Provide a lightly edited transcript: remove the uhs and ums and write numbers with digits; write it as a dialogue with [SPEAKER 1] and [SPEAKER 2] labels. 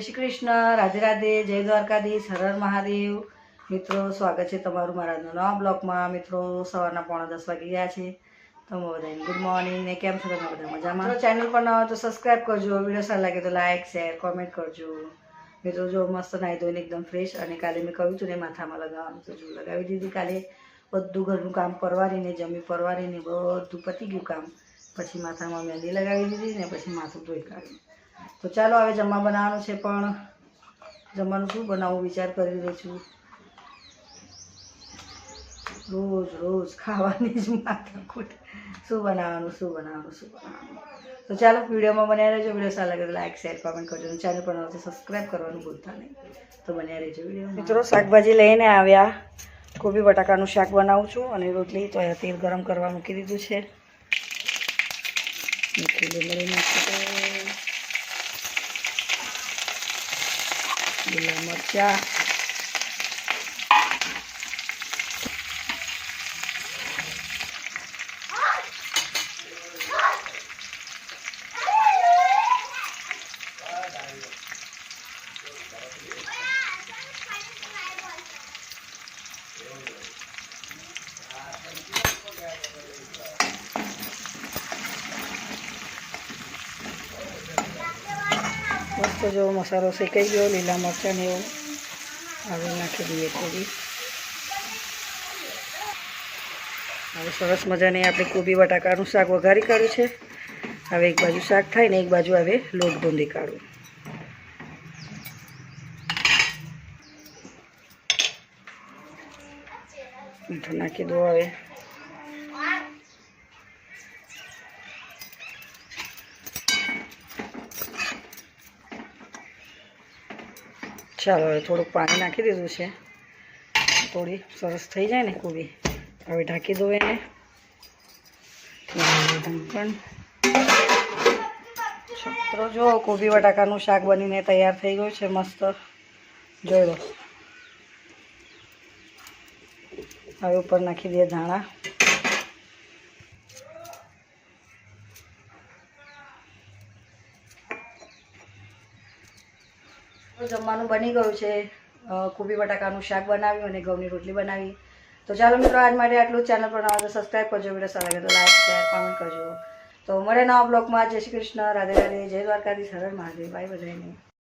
[SPEAKER 1] શ્રી કૃષ્ણ, રાધે રાધે, જય દ્વારકાધીશ, હર હર મહાદેવ। મિત્રો સ્વાગત છે તમારું મારા નવા બ્લોગમાં। મિત્રો સવારના 9:45 વાગી ગયા છે, તો બધાને ગુડ મોર્નિંગ ને કેમ છો તમે બધા મજામાં? મિત્રો ચેનલ પર નવા તો સબસ્ક્રાઈબ કરજો, વિડીયો સારો લાગે તો લાઈક શેર કોમેન્ટ કરજો। મિત્રો જો મસ્ત નાહી ધોઈને એકદમ ફ્રેશ, અને કાલે મેં કહ્યું હતું ને માથામાં લગાવવાનું તો જો લગાવી દીધી। કાલે બધું ઘરનું કામ પરવારીને જમી પરવારીને બધું પતી ગયું કામ, પછી માથામાં મહેંદી લગાવી દીધી ને પછી માથું ધોઈ કાઢ્યું। તો ચાલો હવે જમવા બનાવવાનું છે, પણ જમવાનું શું બનાવવું વિચાર કરી રહી છું। રોજ રોજ ખાવાની જ માથાકૂટ, શું બનાવવાનું। તો ચાલો વિડીયોમાં બન્યા રહેજો। વિડીયો સારા લાગે તો લાઈક શેર કોમેન્ટ કરજો, અને ચેનલ પર નવા તો સબસ્ક્રાઈબ કરવાનું ભૂલતા નહીં। તો બન્યા રહેજો વિડીયો। મિત્રો શાકભાજી લઈને આવ્યા, કોબી બટાકાનું શાક બનાવું છું, અને રોટલી તો અહીંયા તેલ ગરમ કરવા મૂકી દીધું છે। લીલા મરચાં, મસ્ત જો મસાલો શેકાઈ ગયો, લીલા મરચાં ને એવું હવે નાખી દઈએ થોડી। હવે સરસ મજાની આપણે કોબી બટાકાનું શાક વઘારી કાઢ્યું છે। હવે એક બાજુ શાક થાય ને એક બાજુ હવે લોટ ગૂંધી કાઢું। મીઠું નાખી દો હવે। ચાલો હવે થોડુંક પાણી નાખી દીધું છે, થોડી સરસ થઈ જાય ને કોબી, હવે ઢાંકી દો એને। મિત્રો જો કોબી બટાકાનું શાક બનીને તૈયાર થઈ ગયું છે, મસ્ત જોઈ લો। હવે ઉપર નાખી દઈએ ધાણા। જમવાનું બની ગયું છે, કોબી બટાકાનું શાક બનાવ્યું અને ઘઉંની રોટલી બનાવી। તો ચાલો મિત્રો આજ માટે આટલું જ। ચેનલ પર નવા તો સબસ્ક્રાઈબ કરજો, વિડીયો સારા લાગે તો લાઈક શેર કોમેન્ટ કરજો। તો મળે નવા બ્લોગમાં। જય શ્રી કૃષ્ણ, રાધે રાધે, જય દ્વારકાધીશ, હર હર મહાદેવ, બાય બધાને।